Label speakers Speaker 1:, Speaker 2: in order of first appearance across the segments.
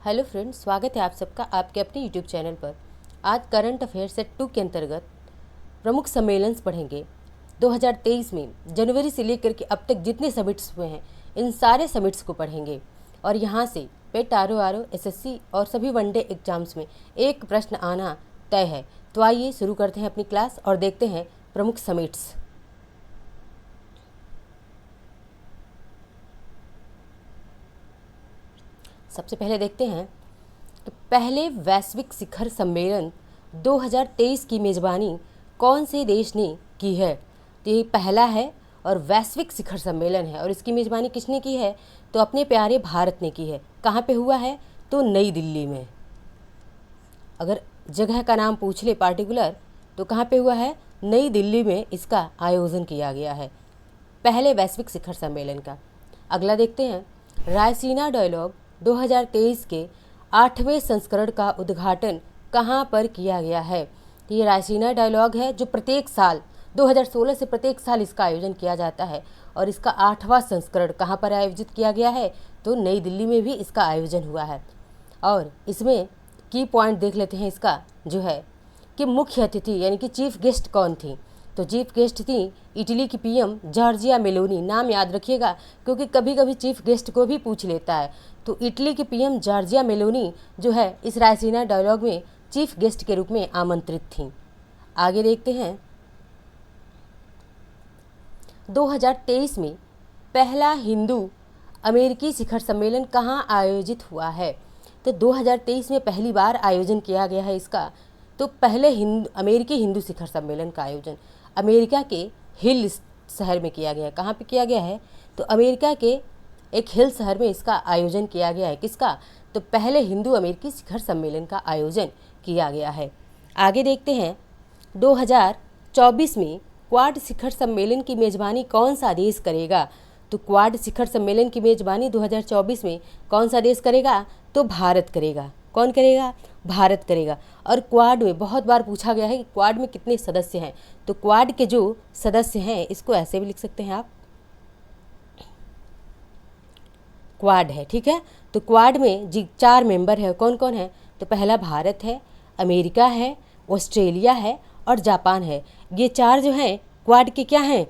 Speaker 1: Hello friends, स्वागत है आप सबका आपके अपने यूट्यूब चैनल पर। आज करंट अफेयर सेट 2 के अंतर्गत प्रमुख सम्मेलन पढ़ेंगे। 2023 में जनवरी से लेकर के अब तक जितने समिट्स हुए हैं इन सारे समिट्स को पढ़ेंगे और यहाँ से पेट आर एसएससी और सभी वनडे एग्जाम्स में एक प्रश्न आना तय है। तो आइए शुरू करते हैं अपनी क्लास और देखते हैं प्रमुख समिट्स। सबसे पहले देखते हैं कि पहले वैश्विक शिखर सम्मेलन 2023 की मेज़बानी कौन से देश ने की है। तो ये पहला है और वैश्विक शिखर सम्मेलन है और इसकी मेज़बानी किसने की है, तो अपने प्यारे भारत ने की है। कहाँ पे हुआ है, तो नई दिल्ली में। अगर जगह का नाम पूछ ले पार्टिकुलर तो कहाँ पे हुआ है, नई दिल्ली में इसका आयोजन किया गया है, पहले वैश्विक शिखर सम्मेलन का। अगला देखते हैं, रायसीना डायलॉग 2023 के 8वें संस्करण का उद्घाटन कहाँ पर किया गया है। तो ये रायसीना डायलॉग है जो प्रत्येक साल 2016 से प्रत्येक साल इसका आयोजन किया जाता है और इसका 8वां संस्करण कहाँ पर आयोजित किया गया है, तो नई दिल्ली में भी इसका आयोजन हुआ है। और इसमें की पॉइंट देख लेते हैं इसका जो है कि मुख्य अतिथि यानी कि चीफ गेस्ट कौन थी। तो चीफ गेस्ट थी इटली की पीएम जॉर्जिया मेलोनी। नाम याद रखिएगा क्योंकि कभी कभी चीफ गेस्ट को भी पूछ लेता है। तो इटली की पीएम जॉर्जिया मेलोनी जो है इस रायसीना डायलॉग में चीफ गेस्ट के रूप में आमंत्रित थी। आगे देखते हैं, 2023 में पहला हिंदू अमेरिकी शिखर सम्मेलन कहाँ आयोजित हुआ है। तो 2023 में पहली बार आयोजन किया गया है इसका। तो पहले अमेरिकी हिंदू शिखर सम्मेलन का आयोजन अमेरिका के हिल शहर में किया गया है। कहाँ पे किया गया है, तो अमेरिका के एक हिल शहर में इसका आयोजन किया गया है। किसका, तो पहले हिंदू अमेरिकी शिखर सम्मेलन का आयोजन किया गया है। आगे देखते हैं, 2024 में क्वाड शिखर सम्मेलन की मेज़बानी कौन सा देश करेगा। तो क्वाड शिखर सम्मेलन की मेज़बानी 2024 में कौन सा देश करेगा, तो भारत करेगा। कौन करेगा, भारत करेगा। और क्वाड में बहुत बार पूछा गया है कि क्वाड में कितने सदस्य हैं। तो क्वाड के जो सदस्य हैं इसको ऐसे भी लिख सकते हैं आप, क्वाड है, ठीक है। तो क्वाड में जी 4 मेंबर है, कौन कौन है, तो पहला भारत है, अमेरिका है, ऑस्ट्रेलिया है और जापान है। ये 4 जो हैं क्वाड के क्या हैं,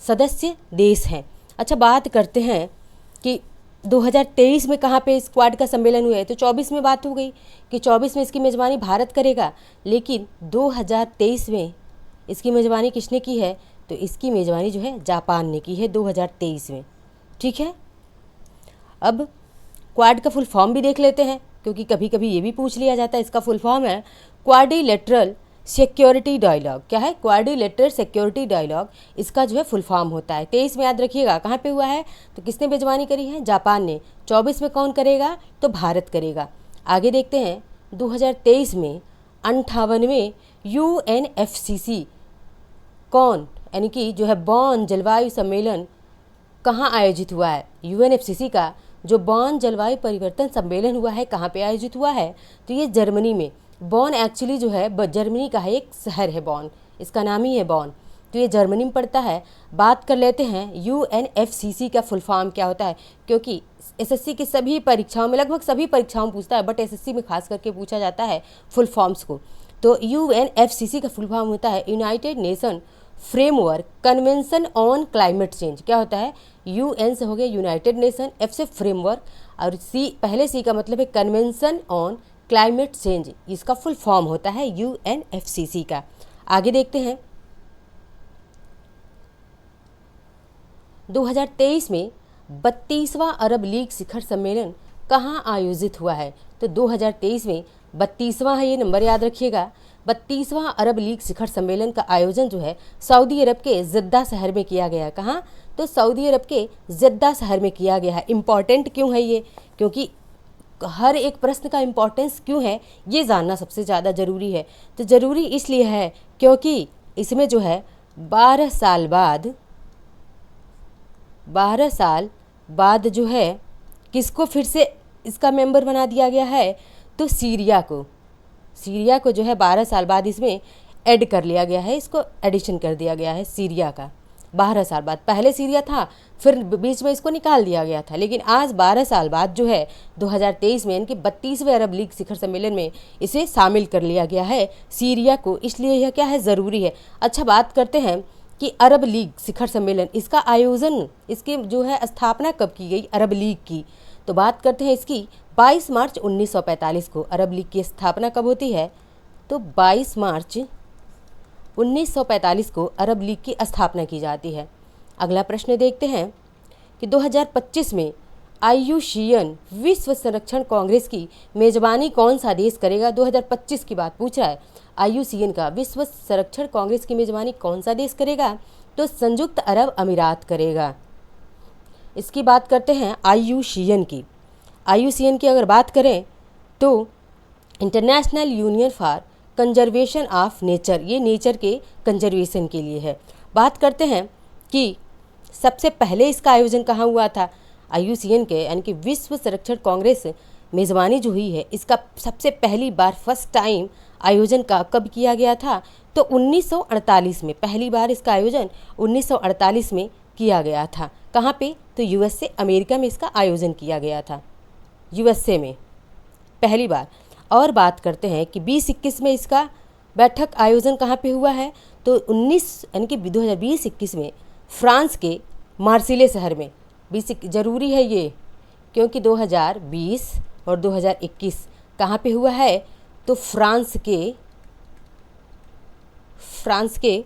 Speaker 1: सदस्य देश हैं। अच्छा, बात करते हैं कि 2023 में कहाँ पे इस क्वाड का सम्मेलन हुआ है। तो 24 में बात हो गई कि 24 में इसकी मेज़बानी भारत करेगा, लेकिन 2023 में इसकी मेज़बानी किसने की है, तो इसकी मेज़बानी जो है जापान ने की है 2023 में, ठीक है। अब क्वाड का फुल फॉर्म भी देख लेते हैं क्योंकि कभी कभी ये भी पूछ लिया जाता है। इसका फुल फॉर्म है क्वाड्रिलेटरल सिक्योरिटी डायलॉग। क्या है, क्वाड्रिलेटरल सिक्योरिटी डायलॉग, इसका जो है फुल फॉर्म होता है। 23 में याद रखिएगा कहाँ पे हुआ है, तो किसने मेज़बानी करी है, जापान ने। 24 में कौन करेगा, तो भारत करेगा। आगे देखते हैं, 2023 में 58वें UNFCCC कौन यानी कि जो है बॉन जलवायु सम्मेलन कहाँ आयोजित हुआ है। UNFCCC का जो बॉन जलवायु परिवर्तन सम्मेलन हुआ है कहाँ पे आयोजित हुआ है, तो ये जर्मनी में। बॉन एक्चुअली जो है जर्मनी का है, एक शहर है बॉन, इसका नाम ही है बॉन, तो ये जर्मनी में पड़ता है। बात कर लेते हैं UNFCCC का फुल फॉर्म क्या होता है, क्योंकि एसएससी की सभी परीक्षाओं में, लगभग सभी परीक्षाओं में पूछता है, बट एसएससी में खास करके पूछा जाता है फुल फॉर्म्स को। तो UNFCCC का फुल फॉर्म होता है United nation framework convention on climate change. क्या होता है, UN से हो गया यूनाइटेड नेशन, F से फ्रेमवर्क और पहले C का मतलब है कन्वेंशन ऑन क्लाइमेट चेंज, इसका फुल फॉर्म होता है UNFCCC का। आगे देखते हैं, 2023 में 32वां अरब लीग शिखर सम्मेलन कहाँ आयोजित हुआ है। तो 2023 में 32वां है, ये नंबर याद रखिएगा। 32वां अरब लीग शिखर सम्मेलन का आयोजन जो है सऊदी अरब के जिद्दा शहर में किया गया है। कहाँ, तो सऊदी अरब के जिद्दा शहर में किया गया है। इम्पॉर्टेंट क्यों है ये, क्योंकि हर एक प्रश्न का इम्पोर्टेंस क्यों है ये जानना सबसे ज़्यादा ज़रूरी है। तो ज़रूरी इसलिए है क्योंकि इसमें जो है 12 साल बाद जो है किसको फिर से इसका मेंबर बना दिया गया है, तो सीरिया को जो है 12 साल बाद इसमें ऐड कर लिया गया है, इसको एडिशन कर दिया गया है सीरिया का। 12 साल बाद। पहले सीरिया था, फिर बीच में इसको निकाल दिया गया था, लेकिन आज 12 साल बाद जो है 2023 में इनके 32वें अरब लीग शिखर सम्मेलन में इसे शामिल कर लिया गया है सीरिया को, इसलिए यह क्या है, ज़रूरी है। अच्छा, बात करते हैं कि अरब लीग शिखर सम्मेलन, इसका आयोजन, इसके जो है स्थापना कब की गई अरब लीग की, तो बात करते हैं इसकी 22 मार्च 1945 को। अरब लीग की स्थापना कब होती है, तो 22 मार्च 1945 को अरब लीग की स्थापना की जाती है। अगला प्रश्न देखते हैं कि 2025 में IUCN विश्व संरक्षण कांग्रेस की मेजबानी कौन सा देश करेगा। 2025 की बात पूछ रहा है। IUCN का विश्व संरक्षण कांग्रेस की मेजबानी कौन सा देश करेगा, तो संयुक्त अरब अमीरात करेगा। इसकी बात करते हैं IUCN की। IUCN की अगर बात करें तो international union for conservation of nature, ये नेचर के कंजर्वेशन के लिए है। बात करते हैं कि सबसे पहले इसका आयोजन कहाँ हुआ था। IUCN के यानी कि विश्व संरक्षण कांग्रेस मेज़बानी जो हुई है, इसका सबसे पहली बार फर्स्ट टाइम आयोजन का कब किया गया था, तो 1948 में पहली बार इसका आयोजन 1948 में किया गया था। कहाँ पे, तो USA अमेरिका में इसका आयोजन किया गया था, USA में पहली बार। और बात करते हैं कि 2021 में इसका बैठक आयोजन कहाँ पे हुआ है, तो 19 यानी कि 2020-21 में फ्रांस के मार्सिले शहर में। ज़रूरी है ये, क्योंकि 2020 और 2021 कहाँ पे हुआ है, तो फ्रांस के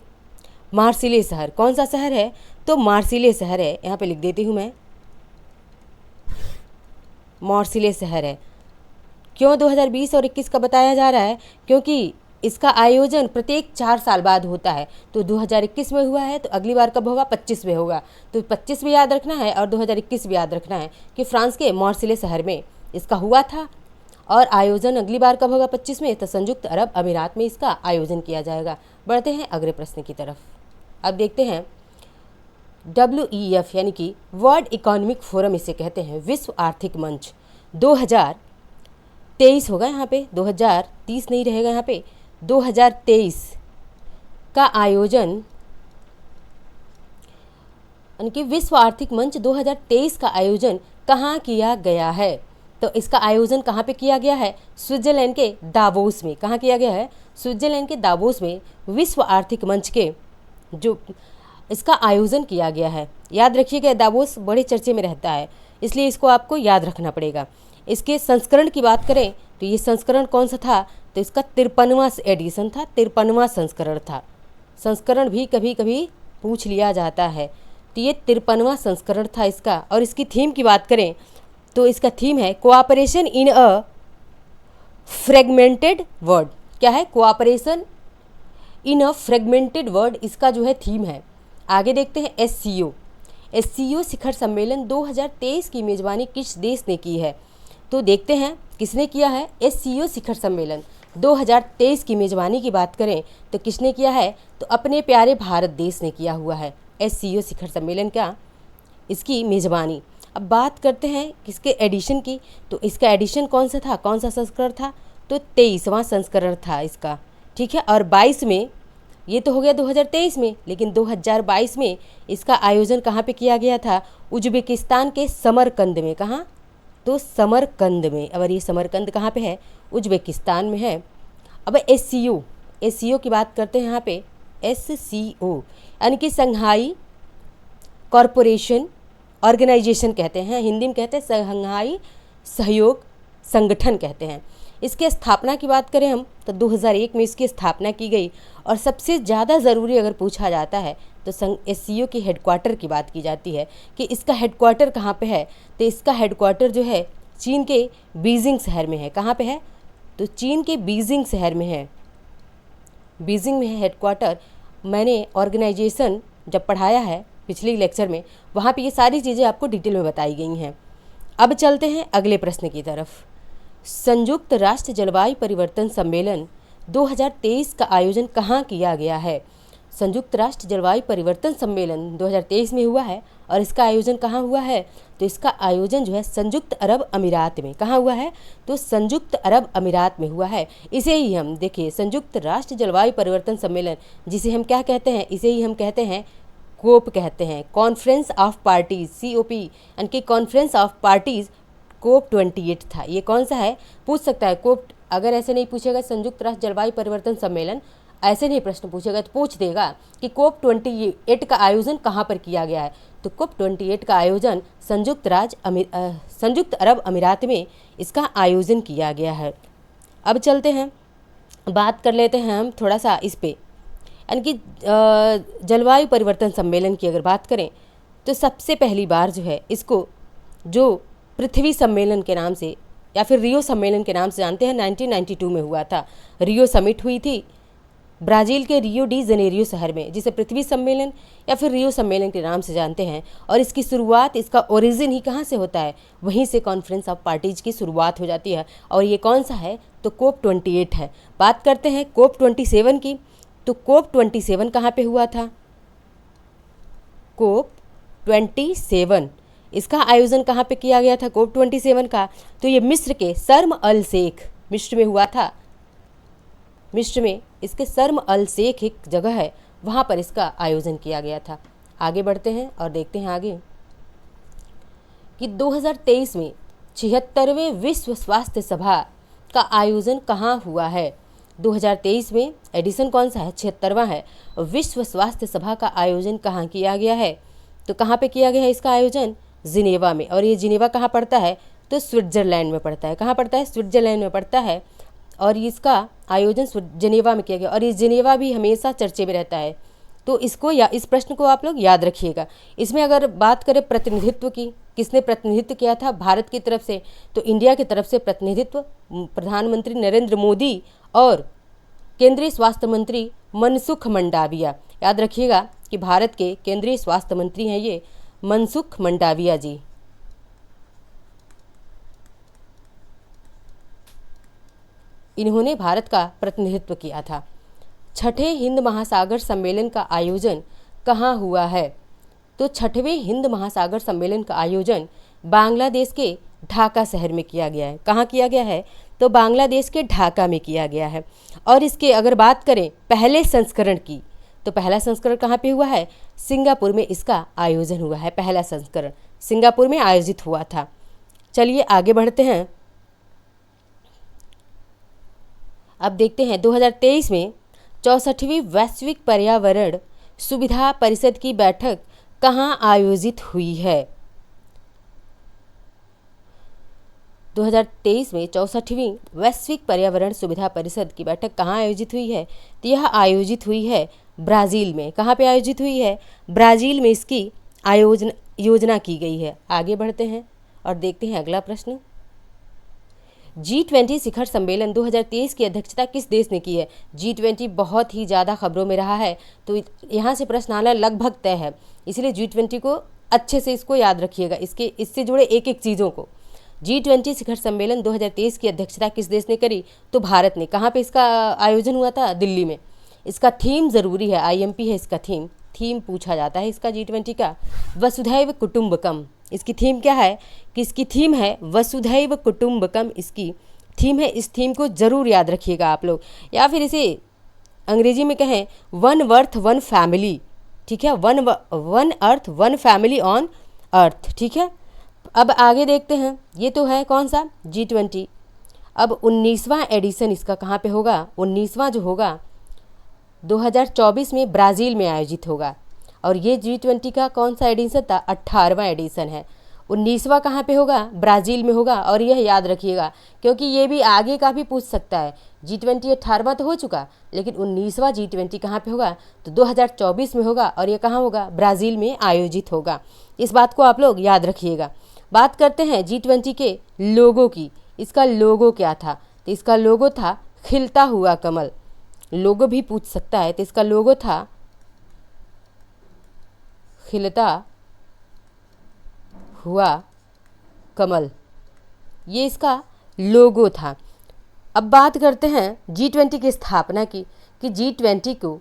Speaker 1: मार्सिले शहर। कौन सा शहर है, तो मार्सिले शहर है, यहाँ पे लिख देती हूँ मैं, मार्सिले शहर है। क्यों 2020 और 21 का बताया जा रहा है, क्योंकि इसका आयोजन प्रत्येक 4 साल बाद होता है। तो 2021 में हुआ है, तो अगली बार कब होगा, 25 में होगा। तो 25 भी याद रखना है और 2021 भी याद रखना है कि फ्रांस के मार्सिले शहर में इसका हुआ था। और आयोजन अगली बार कब होगा, 25 में, तो संयुक्त अरब अमीरात में इसका आयोजन किया जाएगा। बढ़ते हैं अगले प्रश्न की तरफ। अब देखते हैं WEF यानी कि वर्ल्ड इकोनॉमिक फोरम इसे कहते हैं, विश्व आर्थिक मंच 2023 होगा, यहाँ पे 2030 नहीं रहेगा, यहाँ पे 2023 का आयोजन, यानी कि विश्व आर्थिक मंच 2023 का आयोजन कहाँ किया गया है, तो इसका आयोजन कहाँ पे किया गया है, स्विट्जरलैंड के दावोस में। कहाँ किया गया है, स्विट्जरलैंड के दावोस में विश्व आर्थिक मंच के जो इसका आयोजन किया गया है। याद रखिएगा, दावोस बड़े चर्चे में रहता है, इसलिए इसको आपको याद रखना पड़ेगा। इसके संस्करण की बात करें तो ये संस्करण कौन सा था, तो इसका 53वां एडिशन था, 53वां संस्करण था। संस्करण भी कभी कभी पूछ लिया जाता है, तो ये 53वां संस्करण था इसका। और इसकी थीम की बात करें तो इसका थीम है कोऑपरेशन इन अ फ्रेगमेंटेड वर्ल्ड। क्या है, कोऑपरेशन इन अ फ्रेगमेंटेड वर्ल्ड, इसका जो है थीम है। आगे देखते हैं SCO शिखर सम्मेलन 2023 की मेज़बानी किस देश ने की है, तो देखते हैं किसने किया है। SCO शिखर सम्मेलन 2023 की मेज़बानी की बात करें तो किसने किया है, तो अपने प्यारे भारत देश ने किया हुआ है SCO शिखर सम्मेलन का, इसकी मेज़बानी। अब बात करते हैं किसके एडिशन की, तो इसका एडिशन कौन सा था, कौन सा संस्करण था, तो 23वां संस्करण था इसका, ठीक है। और 22 में, ये तो हो गया 2023 में, लेकिन 2022 में इसका आयोजन कहाँ पे किया गया था, उज्बेकिस्तान के समरकंद में। कहाँ, तो समरकंद में। और ये समरकंद कहाँ पे है, उज्बेकिस्तान में है। अब SCO की बात करते हैं यहाँ पे, SCO यानी कि संघाई कॉरपोरेशन ऑर्गेनाइजेशन कहते हैं, हिंदी में कहते हैं संघाई सहयोग संगठन कहते हैं। इसके स्थापना की बात करें हम तो 2001 में इसकी स्थापना की गई। और सबसे ज़्यादा ज़रूरी अगर पूछा जाता है तो SCO की हेडक्वार्टर की बात की जाती है कि इसका हेडक्वार्टर कहाँ पे है, तो इसका हेडक्वार्टर जो है चीन के बीजिंग शहर में है। कहाँ पे है, तो चीन के बीजिंग शहर में है, बीजिंग में है हेडक्वार्टर। मैंने ऑर्गेनाइजेशन जब पढ़ाया है पिछले लेक्चर में, वहाँ पे ये सारी चीज़ें आपको डिटेल में बताई गई हैं। अब चलते हैं अगले प्रश्न की तरफ। संयुक्त राष्ट्र जलवायु परिवर्तन सम्मेलन 2023 का आयोजन कहाँ किया गया है। संयुक्त राष्ट्र जलवायु परिवर्तन सम्मेलन 2023 में हुआ है और इसका आयोजन कहाँ हुआ है, तो इसका आयोजन जो है संयुक्त अरब अमीरात में। कहाँ हुआ है, तो संयुक्त अरब अमीरात में हुआ है। इसे ही हम देखिए, संयुक्त राष्ट्र जलवायु परिवर्तन सम्मेलन जिसे हम क्या कहते हैं, इसे ही हम कहते हैं कोप कहते हैं, कॉन्फ्रेंस ऑफ पार्टीज COP, यानी कि कॉन्फ्रेंस ऑफ पार्टीज कोप 28 था। ये कौन सा है, पूछ सकता है। कोप अगर ऐसे नहीं पूछेगा संयुक्त राष्ट्र जलवायु परिवर्तन सम्मेलन, ऐसे नहीं प्रश्न पूछेगा तो पूछ देगा कि कोप 28 का आयोजन कहाँ पर किया गया है। तो कोप 28 का आयोजन संयुक्त अरब अमीरात में इसका आयोजन किया गया है। अब चलते हैं, बात कर लेते हैं हम थोड़ा सा इस पे, यानी कि जलवायु परिवर्तन सम्मेलन की अगर बात करें तो सबसे पहली बार जो है इसको जो पृथ्वी सम्मेलन के नाम से या फिर रियो सम्मेलन के नाम से जानते हैं 1992 में हुआ था। रियो समिट हुई थी ब्राज़ील के रियो डी जनेरियो शहर में, जिसे पृथ्वी सम्मेलन या फिर रियो सम्मेलन के नाम से जानते हैं। और इसकी शुरुआत, इसका ओरिजिन ही कहाँ से होता है, वहीं से कॉन्फ्रेंस ऑफ पार्टीज की शुरुआत हो जाती है। और ये कौन सा है, तो कोप 28 है। बात करते हैं कोप 27 की, तो कोप 27 कहाँ पे हुआ था, कोप 27 इसका आयोजन कहाँ पे किया गया था कोप 27 का, तो ये मिस्र के शर्म अल शेख, मिस्र में हुआ था। मिस्र में इसके शर्म अल शेख एक जगह है, वहाँ पर इसका आयोजन किया गया था। आगे बढ़ते हैं और देखते हैं आगे कि 2023 में 76वें विश्व स्वास्थ्य सभा का आयोजन कहाँ हुआ है। 2023 में एडिशन कौन सा है, 76वां है। विश्व स्वास्थ्य सभा का आयोजन कहाँ किया गया है, तो कहाँ पे किया गया है इसका आयोजन, जिनेवा में। और ये जिनेवा कहाँ पड़ता है, तो स्विट्ज़रलैंड में पड़ता है। कहाँ पड़ता है, स्विट्ज़रलैंड में पड़ता है। और इसका आयोजन जिनेवा में किया गया। और ये जिनेवा भी हमेशा चर्चे में रहता है, तो इसको या इस प्रश्न को आप लोग याद रखिएगा। इसमें अगर बात करें प्रतिनिधित्व की, किसने प्रतिनिधित्व किया था भारत की तरफ से, तो इंडिया की तरफ से प्रतिनिधित्व प्रधानमंत्री नरेंद्र मोदी और केंद्रीय स्वास्थ्य मंत्री मनसुख मंडाविया। याद रखिएगा कि भारत के केंद्रीय स्वास्थ्य मंत्री हैं ये मनसुख मंडाविया जी। इन्होंने भारत का प्रतिनिधित्व किया था। छठे हिंद महासागर सम्मेलन का आयोजन कहाँ हुआ है, तो छठवें हिंद महासागर सम्मेलन का आयोजन बांग्लादेश के ढाका शहर में किया गया है। कहाँ किया गया है, तो बांग्लादेश के ढाका में किया गया है। और इसके अगर बात करें पहले संस्करण की, तो पहला संस्करण कहाँ पे हुआ है, सिंगापुर में इसका आयोजन हुआ है। पहला संस्करण सिंगापुर में आयोजित हुआ था। चलिए आगे बढ़ते हैं। अब देखते हैं 2023 में 64वीं वैश्विक पर्यावरण सुविधा परिषद की बैठक कहाँ आयोजित हुई है। 2023 में 64वीं वैश्विक पर्यावरण सुविधा परिषद की बैठक कहाँ आयोजित हुई है, तो यह आयोजित हुई है ब्राज़ील में। कहाँ पे आयोजित हुई है, ब्राज़ील में इसकी योजना की गई है। आगे बढ़ते हैं और देखते हैं अगला प्रश्न। G20 शिखर सम्मेलन 2023 की अध्यक्षता किस देश ने की है। G20 बहुत ही ज़्यादा खबरों में रहा है, तो यहाँ से प्रश्न आना लगभग तय है, इसलिए G20 को अच्छे से इसको याद रखिएगा, इससे जुड़े एक एक चीज़ों को। G20 शिखर सम्मेलन 2023 की अध्यक्षता किस देश ने करी, तो भारत ने। कहाँ पे इसका आयोजन हुआ था, दिल्ली में। इसका थीम ज़रूरी है, IMP है इसका थीम पूछा जाता है इसका G20 का, वसुधैव कुटुम्बकम। इसकी थीम क्या है, कि इसकी थीम है वसुधैव कुटुम्बकम, इसकी थीम है। इस थीम को ज़रूर याद रखिएगा आप लोग, या फिर इसे अंग्रेजी में कहें वन अर्थ वन फैमिली, ठीक है, one earth one family on earth, ठीक है। अब आगे देखते हैं, ये तो है कौन सा, G20। अब 19वां एडिशन इसका कहाँ पे होगा, 19वां जो होगा 2024 में ब्राज़ील में आयोजित होगा। और ये G20 का कौन सा एडिशन था, 18वां एडिशन है। 19वां कहाँ पे होगा, ब्राज़ील में होगा। और यह याद रखिएगा, क्योंकि ये भी आगे का भी पूछ सकता है। G20 18वां तो हो चुका, लेकिन 19वां G20 कहाँ पे होगा, तो 2024 में होगा। और ये कहाँ होगा, ब्राज़ील में आयोजित होगा। इस बात को आप लोग याद रखिएगा। बात करते हैं G20 के लोगो की। इसका लोगो क्या था, तो इसका लोगो था खिलता हुआ कमल। लोगो भी पूछ सकता है, तो इसका लोगो था खिलता हुआ कमल, ये इसका लोगो था। अब बात करते हैं G20 की स्थापना की, कि G20 को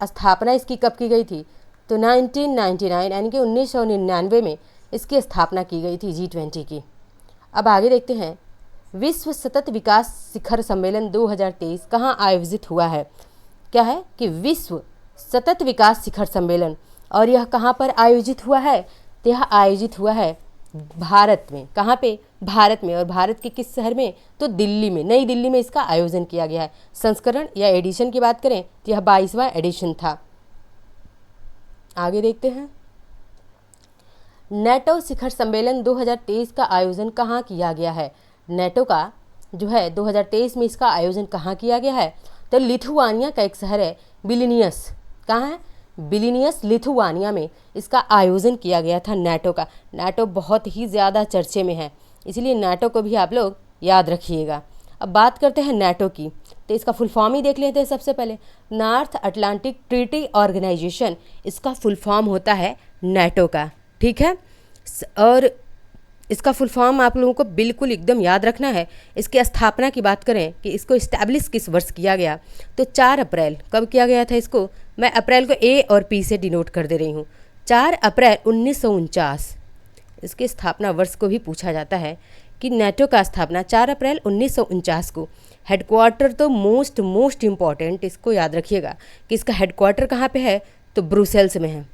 Speaker 1: स्थापना इसकी कब की गई थी, तो 1999 यानी कि 1999 में इसकी स्थापना की गई थी G20 की। अब आगे देखते हैं, विश्व सतत विकास शिखर सम्मेलन 2023 कहाँ आयोजित हुआ है। क्या है कि विश्व सतत विकास शिखर सम्मेलन, और यह कहाँ पर आयोजित हुआ है? तो यह आयोजित हुआ है भारत में। कहाँ पे? भारत में। और भारत के किस शहर में? तो दिल्ली में, नई दिल्ली में इसका आयोजन किया गया है। संस्करण या एडिशन की बात करें तो यह 22वां एडिशन था। आगे देखते हैं, नेटो शिखर सम्मेलन 2023 का आयोजन कहाँ किया गया है? नेटो का जो है 2023 में इसका आयोजन कहाँ किया गया है? तो लिथुआनिया का एक शहर है विल्नियस। कहाँ है? विल्नियस, लिथुआनिया में इसका आयोजन किया गया था नेटो का। नेटो बहुत ही ज़्यादा चर्चे में है, इसलिए नेटो को भी आप लोग याद रखिएगा। अब बात करते हैं नेटो की, तो इसका फुल फॉर्म ही देख लेते हैं। सबसे पहले नॉर्थ अटलांटिक ट्रीटी ऑर्गेनाइजेशन, इसका फुल फॉर्म होता है नेटो का। ठीक है, और इसका फुल फॉर्म आप लोगों को बिल्कुल एकदम याद रखना है। इसकी स्थापना की बात करें कि इसको इस्टेब्लिश किस वर्ष किया गया, तो 4 अप्रैल। कब किया गया था इसको? मैं अप्रैल को ए और पी से डिनोट कर दे रही हूँ। 4 अप्रैल 1949 इसकी स्थापना वर्ष को भी पूछा जाता है कि नेटो का स्थापना 4 अप्रैल 1949 को। हेडक्वार्टर तो मोस्ट इम्पॉर्टेंट, इसको याद रखिएगा कि इसका हेडक्वार्टर कहाँ पे है, तो ब्रुसेल्स में है।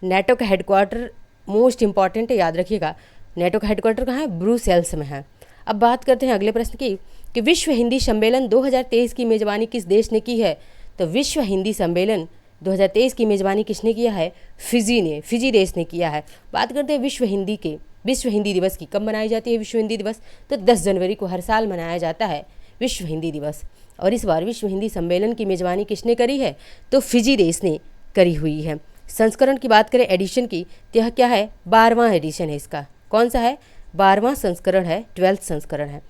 Speaker 1: नेटो का हेडक्वार्टर मोस्ट इम्पॉर्टेंट है, याद रखिएगा। नेटो का हेडक्वार्टर कहाँ है? ब्रुसेल्स में है। अब बात करते हैं अगले प्रश्न की कि विश्व हिंदी सम्मेलन 2023 की मेज़बानी किस देश ने की है? तो विश्व हिंदी सम्मेलन 2023 की मेज़बानी किसने किया है? फिजी ने, फिजी देश ने किया है। बात करते हैं विश्व हिंदी दिवस की। कब मनाई जाती है विश्व हिंदी दिवस? तो 10 जनवरी को हर साल मनाया जाता है विश्व हिंदी दिवस। और इस बार विश्व हिंदी सम्मेलन की मेज़बानी किसने करी है? तो फिजी देश ने करी हुई है। संस्करण की बात करें एडिशन की, तो यह क्या है? 12वां एडिशन है इसका। कौन सा है? 12वां संस्करण है, 12th संस्करण है।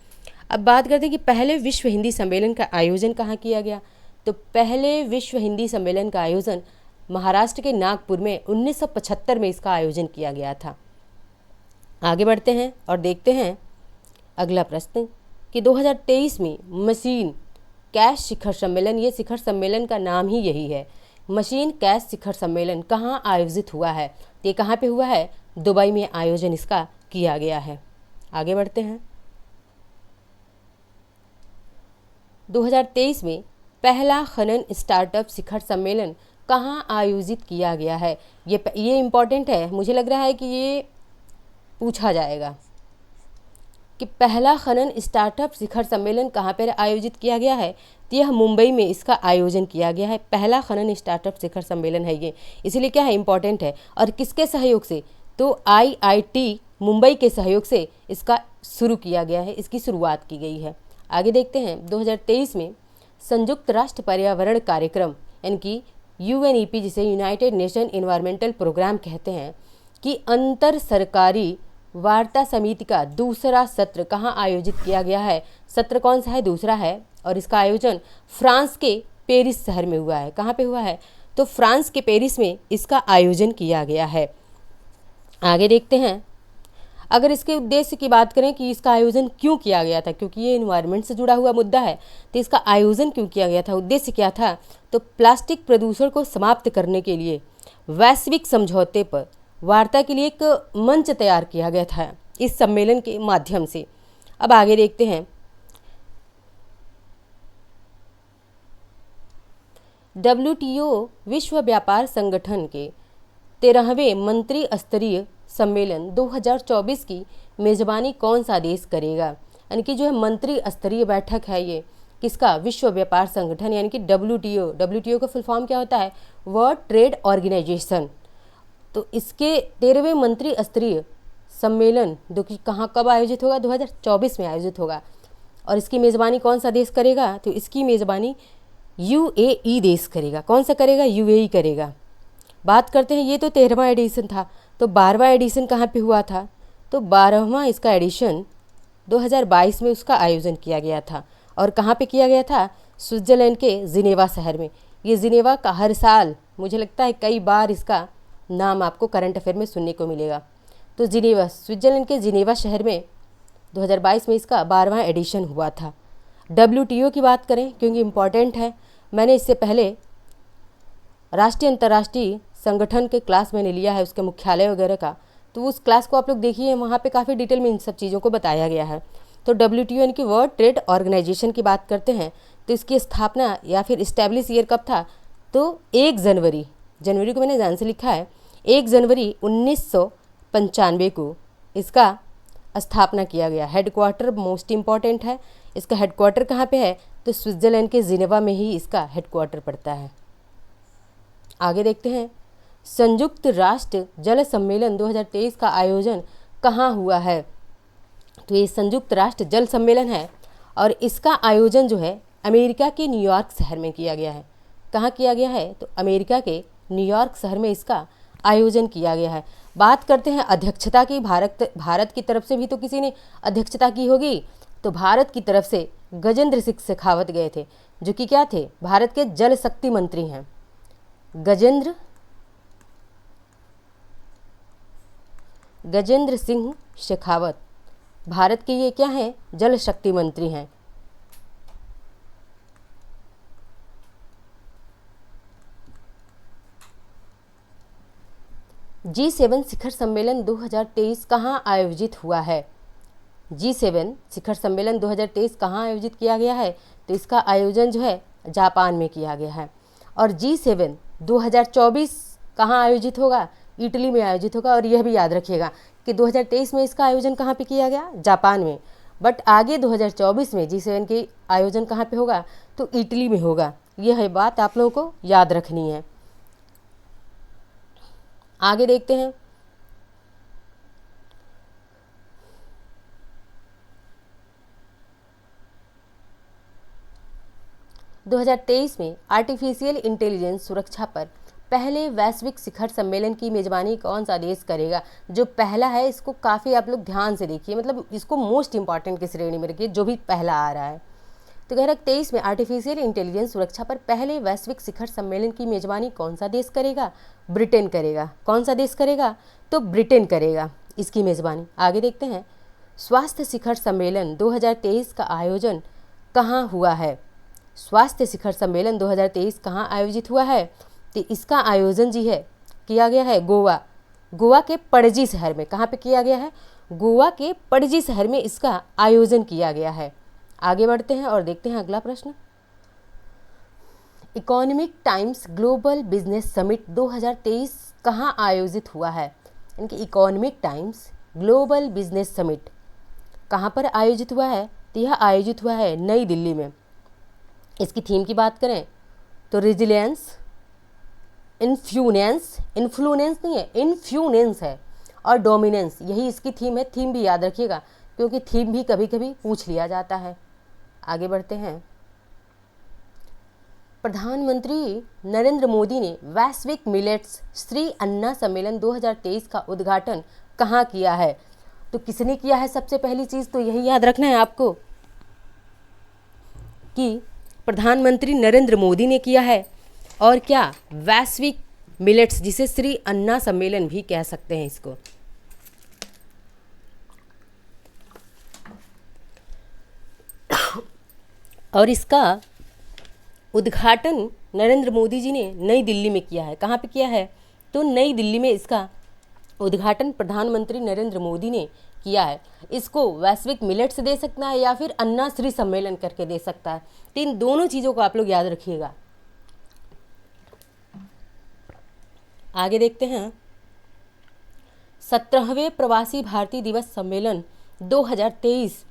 Speaker 1: अब बात करते हैं कि पहले विश्व हिंदी सम्मेलन का आयोजन कहाँ किया गया? तो पहले विश्व हिंदी सम्मेलन का आयोजन महाराष्ट्र के नागपुर में 1975 में इसका आयोजन किया गया था। आगे बढ़ते हैं और देखते हैं अगला प्रश्न कि 2023 में मशीन कैश शिखर सम्मेलन, ये शिखर सम्मेलन का नाम ही यही है, मशीन कैश शिखर सम्मेलन कहाँ आयोजित हुआ है? ये कहाँ पे हुआ है? दुबई में आयोजन इसका किया गया है। आगे बढ़ते हैं, 2023 में पहला खनन स्टार्टअप शिखर सम्मेलन कहाँ आयोजित किया गया है? ये इम्पॉर्टेंट है, मुझे लग रहा है कि ये पूछा जाएगा कि पहला खनन स्टार्टअप शिखर सम्मेलन कहाँ पर आयोजित किया गया है? तो यह मुंबई में इसका आयोजन किया गया है। पहला खनन स्टार्टअप शिखर सम्मेलन है ये, इसीलिए क्या है? इम्पॉर्टेंट है। और किसके सहयोग से? तो IIT मुंबई के सहयोग से इसका शुरू किया गया है, इसकी शुरुआत की गई है। आगे देखते हैं, 2023 में संयुक्त राष्ट्र पर्यावरण कार्यक्रम यानी कि UNEP, जिसे यूनाइटेड नेशन इन्वायरमेंटल प्रोग्राम कहते हैं, कि अंतर सरकारी वार्ता समिति का दूसरा सत्र कहाँ आयोजित किया गया है? सत्र कौन सा है? दूसरा है। और इसका आयोजन फ्रांस के पेरिस शहर में हुआ है। कहाँ पे हुआ है? तो फ्रांस के पेरिस में इसका आयोजन किया गया है। आगे देखते हैं, अगर इसके उद्देश्य की बात करें कि इसका आयोजन क्यों किया गया था, क्योंकि ये एनवायरनमेंट से जुड़ा हुआ मुद्दा है, तो इसका आयोजन क्यों किया गया था, उद्देश्य क्या था? तो प्लास्टिक प्रदूषण को समाप्त करने के लिए वैश्विक समझौते पर वार्ता के लिए एक मंच तैयार किया गया था इस सम्मेलन के माध्यम से। अब आगे देखते हैं, WTO विश्व व्यापार संगठन के 13वें मंत्री स्तरीय सम्मेलन 2024 की मेज़बानी कौन सा देश करेगा? यानी कि जो है मंत्री स्तरीय बैठक है ये किसका? विश्व व्यापार संगठन यानी कि WTO का फुल फॉर्म क्या होता है? World Trade Organization. तो इसके 13वें मंत्री स्तरीय सम्मेलन जो कि कहाँ कब आयोजित होगा? 2024 में आयोजित होगा। और इसकी मेज़बानी कौन सा देश करेगा? तो इसकी मेज़बानी UAE देश करेगा। कौन सा करेगा? UAE करेगा। बात करते हैं, ये तो 13वां एडिशन था, तो 12वां एडिशन कहाँ पे हुआ था? तो 12वां इसका एडिशन 2022 में उसका आयोजन किया गया था। और कहाँ पे किया गया था? स्विट्ज़रलैंड के जिनेवा शहर में। ये जिनेवा का हर साल मुझे लगता है कई बार इसका नाम आपको करंट अफेयर में सुनने को मिलेगा। तो जिनेवा, स्विट्ज़रलैंड के जिनेवा शहर में 2022 में इसका 12वां एडिशन हुआ था। WTO की बात करें क्योंकि इम्पॉर्टेंट है, मैंने इससे पहले राष्ट्रीय अंतर्राष्ट्रीय संगठन के क्लास मैंने लिया है, उसके मुख्यालय वगैरह का, तो उस क्लास को आप लोग देखिए, वहाँ पे काफ़ी डिटेल में इन सब चीज़ों को बताया गया है। तो WTO यानी कि वर्ल्ड ट्रेड ऑर्गेनाइजेशन की बात करते हैं तो इसकी स्थापना या फिर इस्टेब्लिश ईयर कब था, तो 1 जनवरी, जनवरी को मैंने ध्यान से लिखा है, 1 जनवरी 1995 को इसका स्थापना किया गया। हेडक्वार्टर मोस्ट इम्पॉर्टेंट है, इसका हेडक्वार्टर कहाँ पे है, तो स्विट्ज़रलैंड के जिनेवा में ही इसका हेडक्वार्टर पड़ता है। आगे देखते हैं, संयुक्त राष्ट्र जल सम्मेलन 2023 का आयोजन कहाँ हुआ है, तो ये संयुक्त राष्ट्र जल सम्मेलन है और इसका आयोजन जो है अमेरिका के न्यूयॉर्क शहर में किया गया है। कहाँ किया गया है, तो अमेरिका के न्यूयॉर्क शहर में इसका आयोजन किया गया है। बात करते हैं अध्यक्षता की, भारत की तरफ से भी तो किसी ने अध्यक्षता की होगी, तो भारत की तरफ से गजेंद्र सिंह शेखावत गए थे, जो कि क्या थे, भारत के जल शक्ति मंत्री हैं। गजेंद्र सिंह शेखावत भारत के ये क्या हैं, जल शक्ति मंत्री हैं। G7 शिखर सम्मेलन 2023 कहाँ आयोजित हुआ है, G7 शिखर सम्मेलन 2023 कहाँ आयोजित किया गया है, तो इसका आयोजन जो है जापान में किया गया है। और G7 2024 कहाँ आयोजित होगा, इटली में आयोजित होगा। और यह भी याद रखिएगा कि 2023 में इसका आयोजन कहाँ पे किया गया, जापान में, बट आगे 2024 में G7 के आयोजन कहाँ पे होगा, तो इटली में होगा। यह है बात आप लोगों को याद रखनी है। आगे देखते हैं, (2023) में आर्टिफिशियल इंटेलिजेंस सुरक्षा पर पहले वैश्विक शिखर सम्मेलन की मेजबानी कौन सा देश करेगा। जो पहला है इसको काफ़ी आप लोग ध्यान से देखिए, मतलब इसको मोस्ट इंपॉर्टेंट की श्रेणी में रखिए, जो भी पहला आ रहा है। तो कह रहा है 23 में आर्टिफिशियल इंटेलिजेंस सुरक्षा पर पहले वैश्विक शिखर सम्मेलन की मेजबानी कौन सा देश करेगा, ब्रिटेन करेगा। कौन सा देश करेगा, तो ब्रिटेन करेगा इसकी मेजबानी। आगे देखते हैं, स्वास्थ्य शिखर सम्मेलन 2023 का आयोजन कहाँ हुआ है, स्वास्थ्य शिखर सम्मेलन 2023 कहाँ आयोजित हुआ है, तो इसका आयोजन जी है किया गया है गोवा के पणजी शहर में। कहाँ पे किया गया है, गोवा के पणजी शहर में इसका आयोजन किया गया है। आगे बढ़ते हैं और देखते हैं अगला प्रश्न, economic times global business summit 2023 कहाँ आयोजित हुआ है। इनकी economic times global business summit कहाँ पर आयोजित हुआ है, तो यह आयोजित हुआ है नई दिल्ली में। इसकी थीम की बात करें तो रेजिलियंस, इन्फ्लुएंस नहीं है, इन्फ्लुएंस है, और डोमिनेंस, यही इसकी थीम है। थीम भी याद रखिएगा क्योंकि थीम भी कभी कभी पूछ लिया जाता है। आगे बढ़ते हैं, प्रधानमंत्री नरेंद्र मोदी ने वैश्विक मिलेट्स श्री अन्ना सम्मेलन 2023 का उद्घाटन कहाँ किया है, तो किसने किया है। सबसे पहली चीज़ तो यही याद रखना है आपको कि प्रधानमंत्री नरेंद्र मोदी ने किया है, और क्या, वैश्विक मिलेट्स, जिसे श्री अन्ना सम्मेलन भी कह सकते हैं इसको। और इसका उद्घाटन नरेंद्र मोदी जी ने नई दिल्ली में किया है। कहाँ पे किया है, तो नई दिल्ली में इसका उद्घाटन प्रधानमंत्री नरेंद्र मोदी ने किया है। इसको वैश्विक मिलेट्स दे सकता है या फिर अन्ना श्री सम्मेलन करके दे सकता है। तो इन दोनों चीज़ों को आप लोग याद रखिएगा। आगे देखते हैं, 17वें प्रवासी भारतीय दिवस सम्मेलन 2023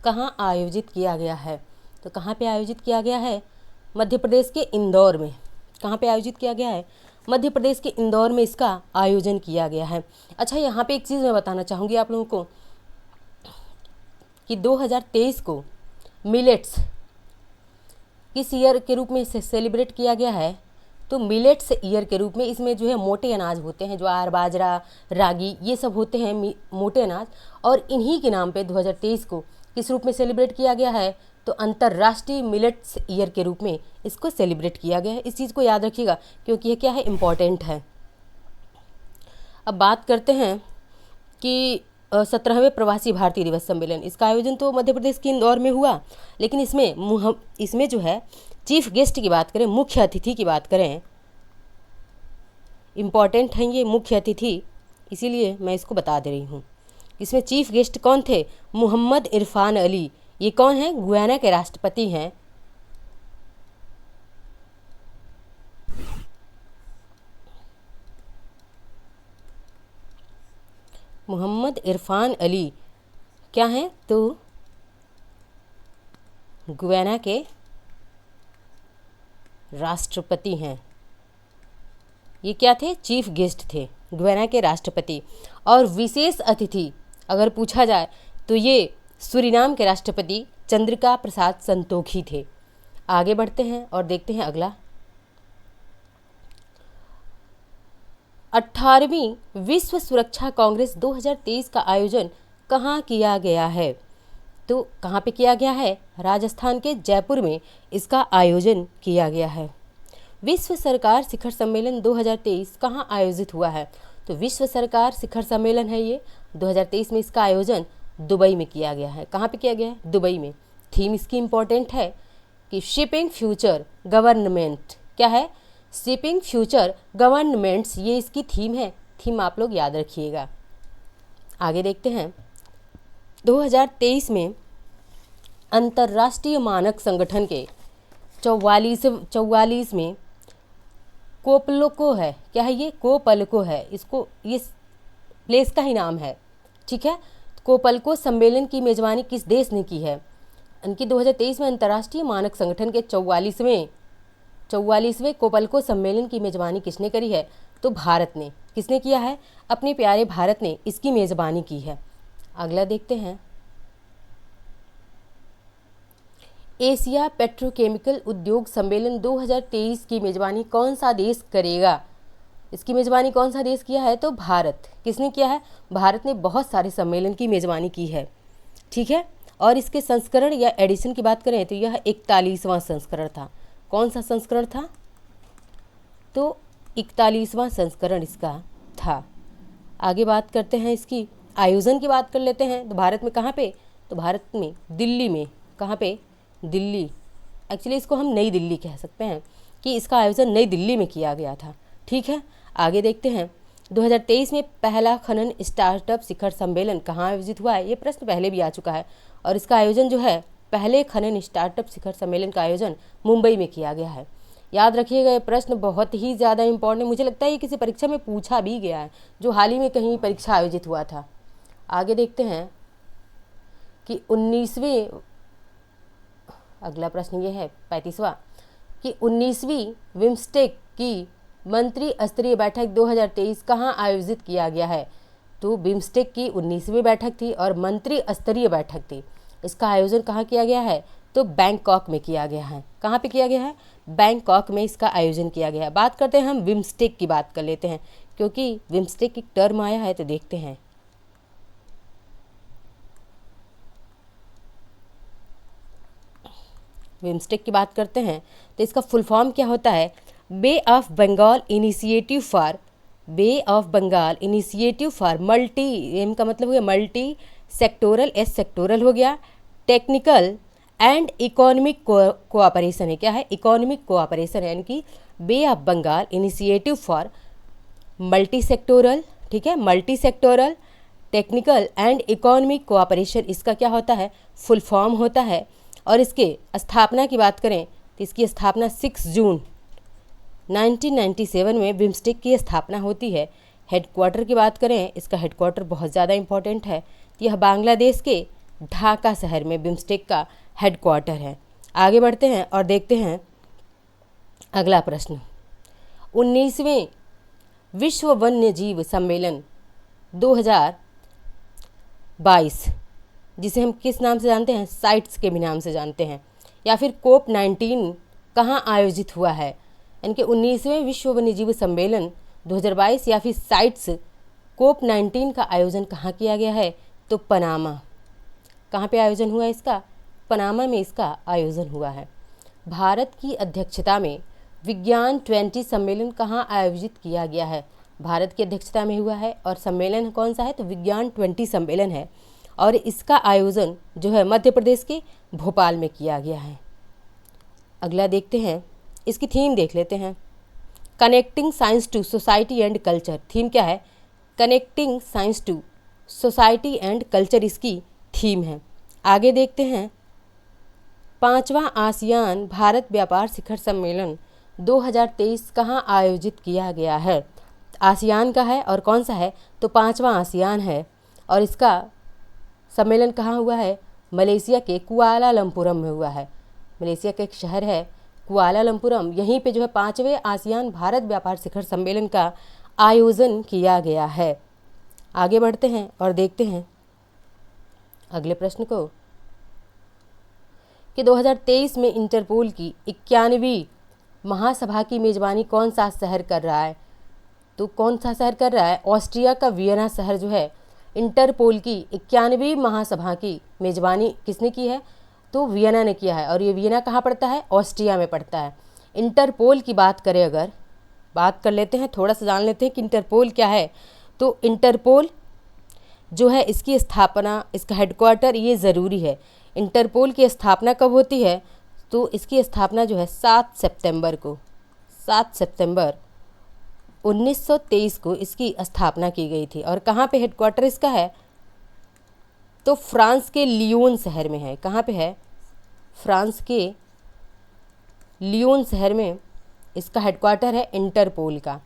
Speaker 1: कहाँ आयोजित किया गया है, तो कहाँ पे आयोजित किया गया है, मध्य प्रदेश के इंदौर में। कहाँ पे आयोजित किया गया है, मध्य प्रदेश के इंदौर में इसका आयोजन किया गया है। अच्छा, यहाँ पे एक चीज़ मैं बताना चाहूँगी आप लोगों को कि 2023 को मिलेट्स किस ईयर के रूप में इसे सेलिब्रेट किया गया है, तो मिलेट्स ईयर के रूप में। इसमें जो है मोटे अनाज होते हैं, ज्वार, बाजरा, रागी, ये सब होते हैं मोटे अनाज, और इन्हीं के नाम पे 2023 को किस रूप में सेलिब्रेट किया गया है, तो अंतर्राष्ट्रीय मिलेट्स ईयर के रूप में इसको सेलिब्रेट किया गया है। इस चीज़ को याद रखिएगा क्योंकि ये क्या है, इम्पॉर्टेंट है। अब बात करते हैं कि 17वें प्रवासी भारतीय दिवस सम्मेलन, इसका आयोजन तो मध्य प्रदेश के इंदौर में हुआ, लेकिन इसमें जो है चीफ गेस्ट की बात करें, मुख्य अतिथि की बात करें, इम्पॉर्टेंट हैं ये मुख्य अतिथि, इसीलिए मैं इसको बता दे रही हूँ। इसमें चीफ गेस्ट कौन थे? मोहम्मद इरफान अली। ये कौन है? गुयाना के राष्ट्रपति हैं। मोहम्मद इरफान अली क्या हैं? तो गुयाना के राष्ट्रपति हैं। ये क्या थे? चीफ गेस्ट थे, गुयाना के राष्ट्रपति। और विशेष अतिथि अगर पूछा जाए तो ये सूरीनाम के राष्ट्रपति चंद्रिका प्रसाद संतोखी थे। आगे बढ़ते हैं और देखते हैं अगला। 18वीं विश्व सुरक्षा कांग्रेस 2023 का आयोजन कहाँ किया गया है? तो कहाँ पे किया गया है? राजस्थान के जयपुर में इसका आयोजन किया गया है। विश्व सरकार शिखर सम्मेलन 2023 कहाँ आयोजित हुआ है? तो विश्व सरकार शिखर सम्मेलन है ये 2023 में, इसका आयोजन दुबई में किया गया है। कहाँ पे किया गया है? दुबई में। थीम इसकी इम्पोर्टेंट है कि शिपिंग फ्यूचर गवर्नमेंट। क्या है? शिपिंग फ्यूचर गवर्नमेंट्स, ये इसकी थीम है। थीम आप लोग याद रखिएगा। आगे देखते हैं। 2023 में अंतर्राष्ट्रीय मानक संगठन के 44 में कोपलको है। क्या है ये? कोपलको है। इसको ये प्लेस का ही नाम है, ठीक है। कोपलको सम्मेलन की मेजबानी किस देश ने की है? इनकी 2023 में अंतर्राष्ट्रीय मानक संगठन के 44वें कोपलको सम्मेलन की मेजबानी किसने करी है? तो भारत ने। किसने किया है? अपने प्यारे भारत ने इसकी मेजबानी की है। अगला देखते हैं। एशिया पेट्रोकेमिकल उद्योग सम्मेलन 2023 की मेजबानी कौन सा देश करेगा? इसकी मेजबानी कौन सा देश किया है? तो भारत। किसने किया है? भारत ने बहुत सारे सम्मेलन की मेजबानी की है, ठीक है। और इसके संस्करण या एडिशन की बात करें तो यह 41वां संस्करण था। कौन सा संस्करण था? तो 41वां संस्करण इसका था। आगे बात करते हैं, इसकी आयोजन की बात कर लेते हैं। तो भारत में कहाँ पे? तो भारत में दिल्ली में। कहाँ पे? दिल्ली। एक्चुअली इसको हम नई दिल्ली कह सकते हैं कि इसका आयोजन नई दिल्ली में किया गया था, ठीक है। आगे देखते हैं। 2023 में पहला खनन स्टार्टअप शिखर सम्मेलन कहाँ आयोजित हुआ है? ये प्रश्न पहले भी आ चुका है। और इसका आयोजन जो है, पहले खनन स्टार्टअप शिखर सम्मेलन का आयोजन मुंबई में किया गया है। याद रखिएगा, ये प्रश्न बहुत ही ज़्यादा इंपॉर्टेंट, मुझे लगता है ये किसी परीक्षा में पूछा भी गया है, जो हाल ही में कहीं परीक्षा आयोजित हुआ था। आगे देखते हैं कि 19वीं, अगला प्रश्न ये है 35वां, कि 19वीं बिम्स्टेक की मंत्री स्तरीय बैठक 2023 कहाँ आयोजित किया गया है? तो बिम्स्टेक की 19वीं बैठक थी और मंत्री स्तरीय बैठक थी। इसका आयोजन कहाँ किया गया है? तो बैंकॉक में किया गया है। कहाँ पे किया गया है? बैंकॉक में इसका आयोजन किया गया है। बात करते हैं, हम बिम्स्टेक की बात कर लेते हैं, क्योंकि बिम्स्टेक एक टर्म आया है, तो देखते हैं। बिम्स्टेक की बात करते हैं तो इसका फुल फॉर्म क्या होता है? Bay of Bengal initiative for multi, M का मतलब हो गया मल्टी सेक्टोरल, एस सेक्टोरल हो गया, टेक्निकल एंड इकोनॉमिक कोऑपरेशन है। क्या है? इकोनॉमिक कोऑपरेशन है, यानी कि Bay of Bengal initiative for multi sectoral, ठीक है, multi sectoral technical and economic cooperation, इसका क्या होता है? फुल फॉर्म होता है। और इसके स्थापना की बात करें तो इसकी स्थापना 6 जून 1997 में बिम्स्टेक की स्थापना होती है। हेडक्वार्टर की बात करें, इसका हेडक्वार्टर बहुत ज़्यादा इंपॉर्टेंट है। यह बांग्लादेश के ढाका शहर में बिम्स्टेक का हेडक्वार्टर है। आगे बढ़ते हैं और देखते हैं अगला प्रश्न। 19वें विश्व वन्य जीव सम्मेलन 2022, जिसे हम किस नाम से जानते हैं? साइट्स के भी नाम से जानते हैं, या फिर COP19 कहाँ आयोजित हुआ है? यानी कि 19वें विश्व वन्यजीव सम्मेलन 2022 या फिर साइट्स COP19 का आयोजन कहाँ किया गया है? तो पनामा। कहाँ पे आयोजन हुआ है इसका? पनामा में इसका आयोजन हुआ है। भारत की अध्यक्षता में विज्ञान 20 सम्मेलन कहाँ आयोजित किया गया है? भारत की अध्यक्षता में हुआ है। और सम्मेलन कौन सा है? तो विज्ञान 20 सम्मेलन है। और इसका आयोजन जो है मध्य प्रदेश के भोपाल में किया गया है। अगला देखते हैं, इसकी थीम देख लेते हैं। Connecting science to society and culture. Theme क्या है? Connecting science to society and culture इसकी थीम है। आगे देखते हैं, 5वां आसियान भारत व्यापार शिखर सम्मेलन 2023 कहाँ आयोजित किया गया है। आसियान का है और कौन सा है, तो 5वां आसियान है और इसका सम्मेलन कहाँ हुआ है, मलेशिया के कुआलालंपुरम में हुआ है। मलेशिया का एक शहर है कुआलालंपुरम, यहीं पे जो है 5वें आसियान भारत व्यापार शिखर सम्मेलन का आयोजन किया गया है। आगे बढ़ते हैं और देखते हैं अगले प्रश्न को कि 2023 में इंटरपोल की 91वीं महासभा की मेज़बानी कौन सा शहर कर रहा है। तो कौन सा शहर कर रहा है, ऑस्ट्रिया का वियना शहर जो है इंटरपोल की 91वीं महासभा की मेज़बानी किसने की है, तो वियना ने किया है। और ये वियना कहाँ पड़ता है, ऑस्ट्रिया में पड़ता है। इंटरपोल की बात करें, अगर बात कर लेते हैं, थोड़ा सा जान लेते हैं कि इंटरपोल क्या है। तो इंटरपोल जो है इसकी स्थापना, इसका हेडक्वार्टर, ये ज़रूरी है। इंटरपोल की स्थापना कब होती है, तो इसकी स्थापना जो है 7 सितंबर को, 7 सितंबर 1923 को इसकी स्थापना की गई थी। और कहाँ पे हेडक्वार्टर इसका है, तो फ्रांस के लियोन शहर में है। कहाँ पे है, फ्रांस के लियोन शहर में इसका हेडक्वार्टर है इंटरपोल का।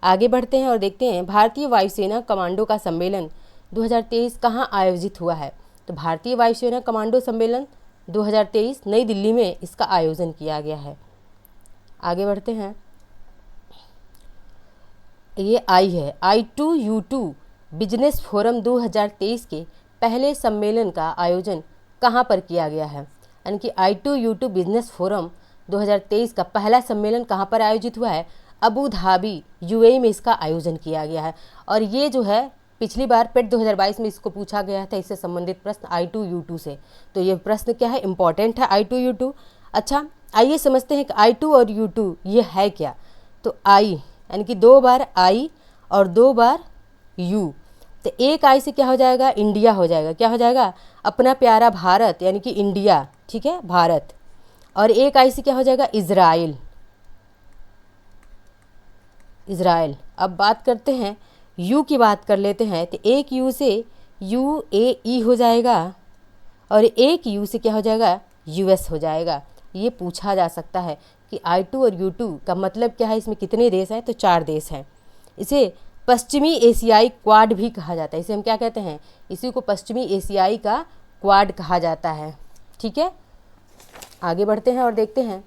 Speaker 1: आगे बढ़ते हैं और देखते हैं, भारतीय वायुसेना कमांडो का सम्मेलन 2023 कहाँ आयोजित हुआ है। तो भारतीय वायुसेना कमांडो सम्मेलन 2023 नई दिल्ली में इसका आयोजन किया गया है। आगे बढ़ते हैं, ये आई है I2U2 बिजनेस फोरम 2023 के पहले सम्मेलन का आयोजन कहाँ पर किया गया है। यानी कि I2U2 बिजनेस फोरम 2023 का पहला सम्मेलन कहाँ पर आयोजित हुआ है, अबू धाबी UAE में इसका आयोजन किया गया है। और ये जो है पिछली बार पेट 2022 में इसको पूछा गया था, इससे संबंधित प्रश्न I2U2 से। तो ये प्रश्न क्या है, इम्पॉर्टेंट है I2U2। अच्छा, आइए समझते हैं कि I2 और U2 ये है क्या। तो I यानी कि 2 बार I और 2 बार U, तो एक I से क्या हो जाएगा, इंडिया हो जाएगा। क्या हो जाएगा, अपना प्यारा भारत, यानी कि इंडिया, ठीक है, भारत। और एक I से क्या हो जाएगा, इज़राइल, इज़राइल। अब बात करते हैं U की बात कर लेते हैं, तो एक U से UAE हो जाएगा और एक U से क्या हो जाएगा, US हो जाएगा। ये पूछा जा सकता है कि I2 और U2 का मतलब क्या है, इसमें कितने देश हैं, तो 4 देश हैं। इसे पश्चिमी एशियाई क्वाड भी कहा जाता है। इसे हम क्या कहते हैं, इसी को पश्चिमी एशियाई का क्वाड कहा जाता है। ठीक है, आगे बढ़ते हैं और देखते हैं,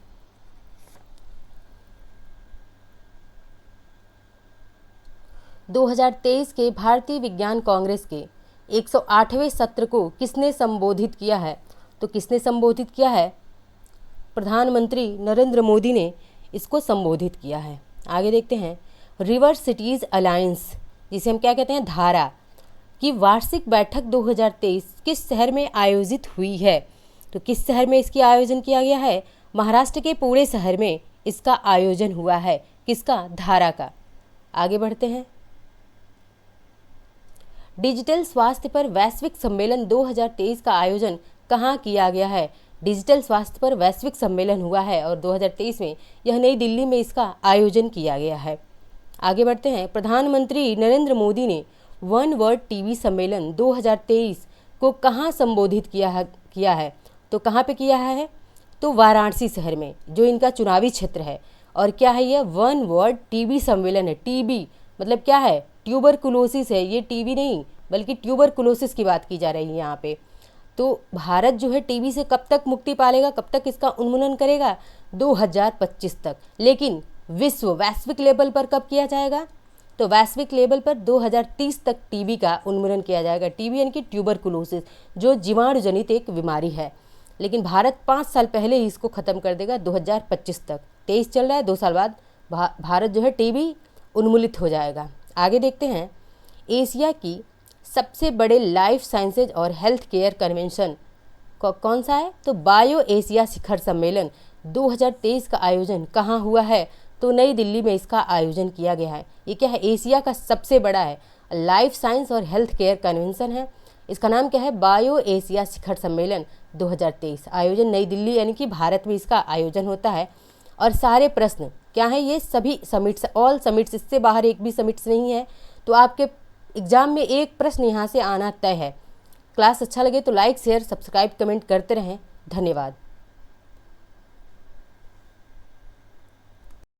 Speaker 1: – 2023 के भारतीय विज्ञान कांग्रेस के 108वें सत्र को किसने संबोधित किया है। तो किसने संबोधित किया है, प्रधानमंत्री नरेंद्र मोदी ने इसको संबोधित किया है। आगे देखते हैं, रिवर सिटीज़ अलायंस, जिसे हम क्या कहते हैं, धारा, की वार्षिक बैठक 2023 किस शहर में आयोजित हुई है। तो किस शहर में इसकी आयोजन किया गया है, महाराष्ट्र के पुणे शहर में इसका आयोजन हुआ है। किसका, धारा का। आगे बढ़ते हैं, डिजिटल स्वास्थ्य पर वैश्विक सम्मेलन 2023 का आयोजन कहाँ किया गया है। डिजिटल स्वास्थ्य पर वैश्विक सम्मेलन हुआ है और 2023 में यह नई दिल्ली में इसका आयोजन किया गया है। आगे बढ़ते हैं, प्रधानमंत्री नरेंद्र मोदी ने वन वर्ल्ड टीबी सम्मेलन 2023 को कहाँ संबोधित किया है। तो कहाँ पे किया है, तो वाराणसी शहर में, जो इनका चुनावी क्षेत्र है। और क्या है, यह वन वर्ल्ड टीबी सम्मेलन है। टीबी मतलब क्या है, ट्यूबरकुलोसिस है। ये टीबी नहीं बल्कि ट्यूबरकुलोसिस की बात की जा रही है यहाँ पे। तो भारत जो है टीबी से कब तक मुक्ति पालेगा, कब तक इसका उन्मूलन करेगा, 2025 तक। लेकिन वैश्विक लेवल पर कब किया जाएगा, तो वैश्विक लेवल पर 2030 तक टीबी का उन्मूलन किया जाएगा। टीबी यानी कि ट्यूबरकुलोसिस, जो जीवाणु जनित एक बीमारी है। लेकिन भारत 5 साल पहले ही इसको ख़त्म कर देगा, 2025 तक। 23 चल रहा है, 2 साल बाद भारत जो है टीबी उन्मूलित हो जाएगा। आगे देखते हैं, एशिया की सबसे बड़े लाइफ साइंसेज और हेल्थ केयर कन्वेंशन कौन सा है, तो बायो एशिया शिखर सम्मेलन 2023 का आयोजन कहाँ हुआ है, तो नई दिल्ली में इसका आयोजन किया गया है। ये क्या है, एशिया का सबसे बड़ा है लाइफ साइंस और हेल्थ केयर कन्वेंशन है। इसका नाम क्या है, बायो एशिया शिखर सम्मेलन 2023। आयोजन नई दिल्ली यानी कि भारत में इसका आयोजन होता है। और सारे प्रश्न क्या है, ये सभी समिट्स, ऑल समिट्स, इससे बाहर एक भी समिट्स नहीं है। तो आपके एग्ज़ाम में एक प्रश्न यहाँ से आना तय है। क्लास अच्छा लगे तो लाइक शेयर सब्सक्राइब कमेंट करते रहें। धन्यवाद।